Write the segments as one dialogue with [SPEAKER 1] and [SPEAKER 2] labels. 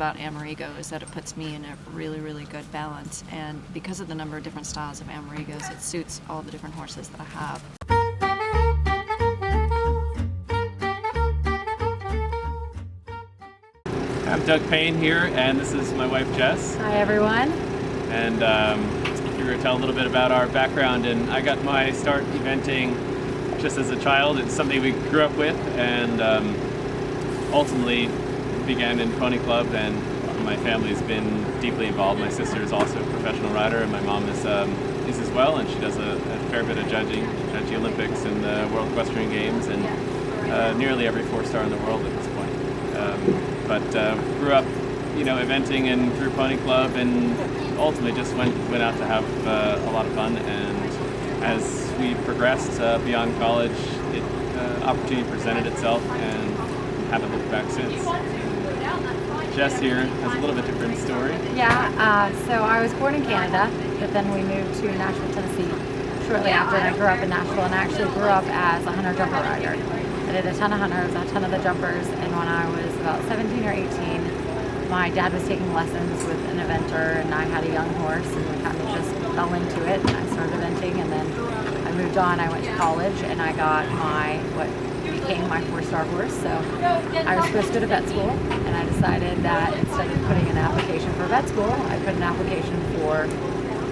[SPEAKER 1] about Amerigo is that it puts me in a really, really good balance. And because of the number of different styles of Amerigos, it suits all the different horses that I have.
[SPEAKER 2] I'm Doug Payne here, and this is my wife Jess.
[SPEAKER 3] Hi everyone.
[SPEAKER 2] And we're going to tell a little bit about our background. And I got my start eventing just as a child. It's something we grew up with, and ultimately began in Pony Club. And my family's been deeply involved. My sister is also a professional rider, and my mom is as well. And she does a fair bit of judging at the Olympics and the World Equestrian Games, and nearly every 4-star in the world at this point. But grew up, eventing and through Pony Club, and ultimately just went out to have a lot of fun. And as we progressed beyond college, opportunity presented itself, and haven't looked back since. Jess here has a little bit different story.
[SPEAKER 3] Yeah, so I was born in Canada, but then we moved to Nashville, Tennessee shortly after, and I grew up in Nashville, and I actually grew up as a hunter-jumper rider. I did a ton of hunters, a ton of the jumpers, and when I was about 17 or 18, my dad was taking lessons with an eventer, and I had a young horse, and we kind of just fell into it, and I started eventing, and then I moved on. I went to college, and I got what became my 4-star horse. So I was supposed to go to vet school, and I decided that instead of putting an application for vet school, I put an application for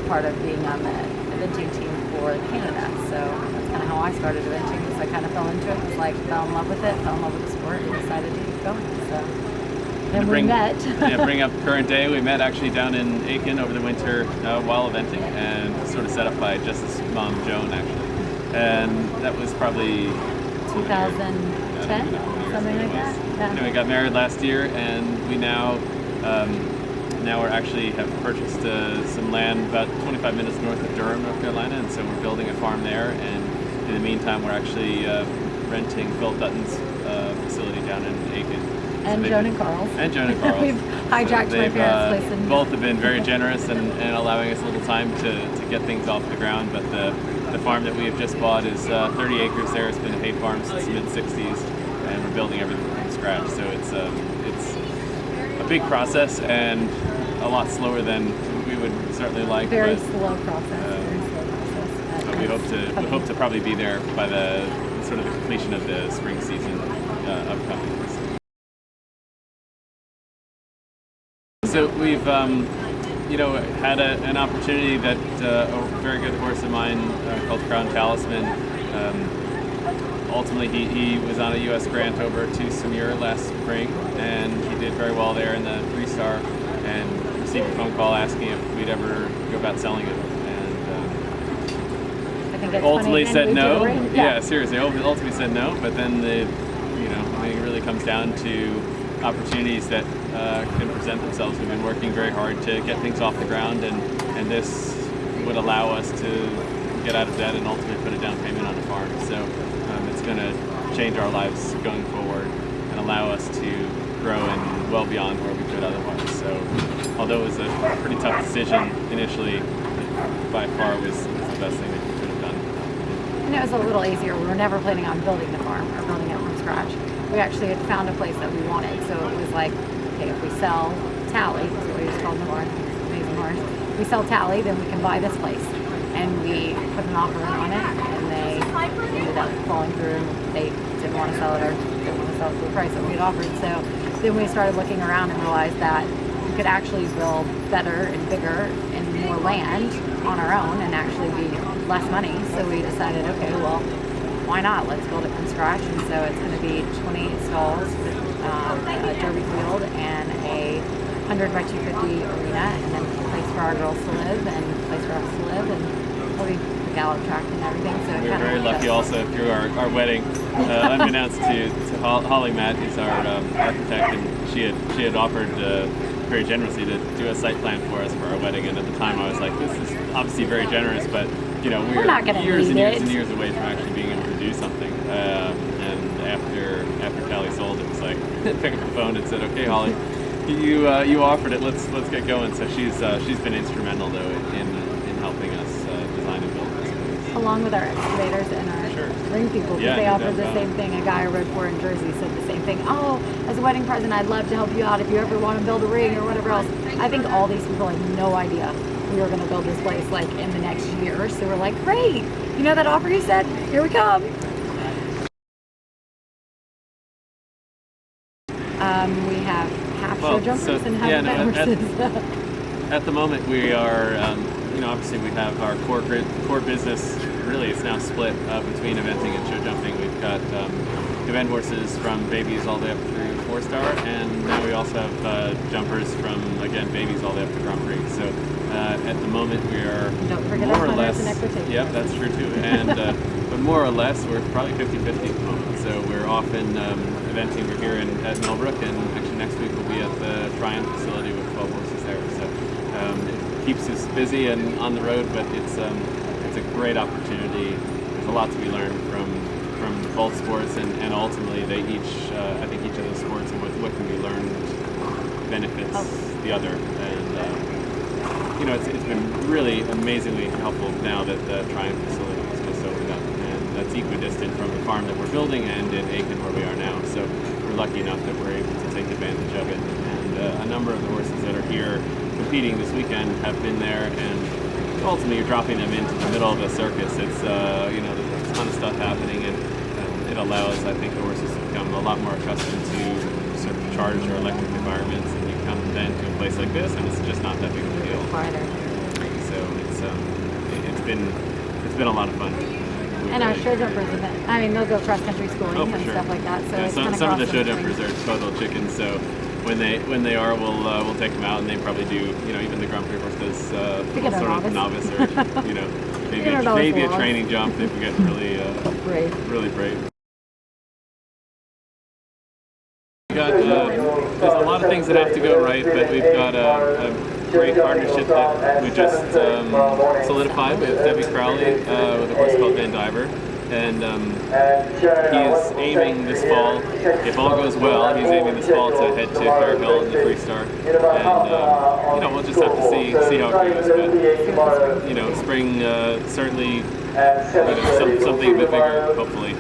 [SPEAKER 3] part of being on the eventing team for Canada. So that's kind of how I started eventing, because I kind of fell into it, was like, fell in love with it, fell in love with the sport, and decided to keep going. So then we met.
[SPEAKER 2] Bring up current day. We met actually down in Aiken over the winter while eventing, and sort of set up by Jess's mom, Joan, actually. And that was probably
[SPEAKER 3] 2010, something like that. Yeah.
[SPEAKER 2] Anyway, got married last year, and we now we're actually have purchased some land about 25 minutes north of Durham, North Carolina, and so we're building a farm there. And in the meantime, we're actually renting Phil Dutton's facility down in Aiken.
[SPEAKER 3] And Joan and Carl's.
[SPEAKER 2] And Joan and Carl's.
[SPEAKER 3] We've hijacked my parents' place.
[SPEAKER 2] Both have been very generous and allowing us a little time to get things off the ground. But the farm that we have just bought is 30 acres there. It's been a hay farm since the mid-'60s, and we're building everything from scratch. So it's a big process and a lot slower than we would certainly like.
[SPEAKER 3] Very slow process.
[SPEAKER 2] But we hope to probably be there by the sort of the completion of the spring season upcoming. So we've had an opportunity that a very good horse of mine called Crown Talisman. Ultimately, he was on a U.S. grant over to Samir last spring, and he did very well there in the 3-star, and received a phone call asking if we'd ever go about selling it.
[SPEAKER 3] I think it's
[SPEAKER 2] ultimately
[SPEAKER 3] funny,
[SPEAKER 2] said no.
[SPEAKER 3] Yeah,
[SPEAKER 2] seriously, ultimately said no. But then it really comes down to opportunities that can present themselves. We've been working very hard to get things off the ground, and this would allow us to get out of debt and ultimately put a down payment on a farm. So it's going to change our lives going forward and allow us to grow and well beyond where we could otherwise. So although it was a pretty tough decision initially, by far was the best thing that we could have done.
[SPEAKER 3] And it was a little easier. We were never planning on building the farm or building it from scratch. We actually had found a place that we wanted, so it was like, okay, if we sell Tally, that's what we just called the horse, amazing horse. If we sell Tally, then we can buy this place. And we put an offer in on it, and they ended up falling through. They didn't want to sell it, or didn't want to sell it for the price that we had offered. So then we started looking around and realized that we could actually build better and bigger and more land on our own and actually be less money. So we decided, okay, well, why not? Let's build it from scratch. And so it's going to be 28 stalls with a derby field and a 100 by 250 arena, and then a place for our girls to live and a place for us to live, and probably the gallop track and everything. So
[SPEAKER 2] we were very lucky also through our wedding, unbeknownst to Holly Matt, who's our architect, and she had offered very generously to do a site plan for us for our wedding. And at the time I was like, this is obviously very generous, but we're
[SPEAKER 3] not going to
[SPEAKER 2] years and years and years away from actually being able to do something. And after Callie sold, it was like pick up the phone and said, okay, Holly, you offered it. Let's get going. So she's been instrumental though in helping us design and build this place.
[SPEAKER 3] along with our excavators and our
[SPEAKER 2] Sure.
[SPEAKER 3] ring people, because
[SPEAKER 2] Yeah,
[SPEAKER 3] they
[SPEAKER 2] no
[SPEAKER 3] offered
[SPEAKER 2] doubt
[SPEAKER 3] the
[SPEAKER 2] about
[SPEAKER 3] same
[SPEAKER 2] it.
[SPEAKER 3] thing. A guy I rode for in Jersey said the same thing. Oh, as a wedding present, I'd love to help you out if you ever want to build a ring or whatever else. I think all these people had no idea we were going to build this place like in the next year. So we're like, great. You know that offer you said? Here we come. We have half show
[SPEAKER 2] Well,
[SPEAKER 3] jumpers
[SPEAKER 2] so,
[SPEAKER 3] and half
[SPEAKER 2] yeah, no,
[SPEAKER 3] event horses.
[SPEAKER 2] At the moment, we are, obviously we have our core business. Really, it's now split between eventing and show jumping. We've got event horses from babies all the way up through 4-star, and now we also have jumpers from, again, babies all the way up to Grand Prix. So at the moment, we are
[SPEAKER 3] Don't forget
[SPEAKER 2] more
[SPEAKER 3] our
[SPEAKER 2] or
[SPEAKER 3] hunters
[SPEAKER 2] less.
[SPEAKER 3] and equitation.
[SPEAKER 2] Yep, that's true too. And but more or less, we're probably 50-50 at the moment. So we're often eventing. We're here at Millbrook, and actually next week we'll be at the Triumph facility with 12 horses there. So it keeps us busy and on the road, but it's a great opportunity. There's a lot to be learned from both sports, and ultimately they each, I think each of those sports and what can be learned benefits the other. And it's been really amazingly helpful now that the Triumph facility has just opened up, and that's equidistant from the farm that we're building and in Aiken where we are now. So we're lucky enough that we're able to take advantage of it. And a number of the horses that are here competing this weekend have been there, and ultimately you're dropping them into the middle of the circus. It's there's a ton of stuff happening, and it allows, I think, the horses to become a lot more accustomed to sort of charged or electric environments, and you come then to a place like this, and it's just not that big of a deal.
[SPEAKER 3] Quieter.
[SPEAKER 2] So it's been a lot of fun.
[SPEAKER 3] And our show jumpers event. I mean, they'll go cross country schooling
[SPEAKER 2] Oh, for
[SPEAKER 3] and
[SPEAKER 2] sure.
[SPEAKER 3] stuff like that. So
[SPEAKER 2] Yeah,
[SPEAKER 3] it's
[SPEAKER 2] some
[SPEAKER 3] kind
[SPEAKER 2] of the show jumpers are total chickens. So when they are, we'll take them out, and they probably do. Even the Grand Prix horse does
[SPEAKER 3] Beginner
[SPEAKER 2] sort of
[SPEAKER 3] novice.
[SPEAKER 2] novice, or
[SPEAKER 3] Beginner novice
[SPEAKER 2] maybe a
[SPEAKER 3] walk.
[SPEAKER 2] training jump if we get really
[SPEAKER 3] Brave.
[SPEAKER 2] really brave. There's a lot of things that have to go right, but we've got a great partnership that we just solidified with Debbie Crowley with a horse called Van Diver. And he is aiming this fall, if all goes well, he's aiming this fall to head to Fair Hill in the Three-Star. And we'll just have to see how it goes. But spring certainly something a bit bigger, hopefully.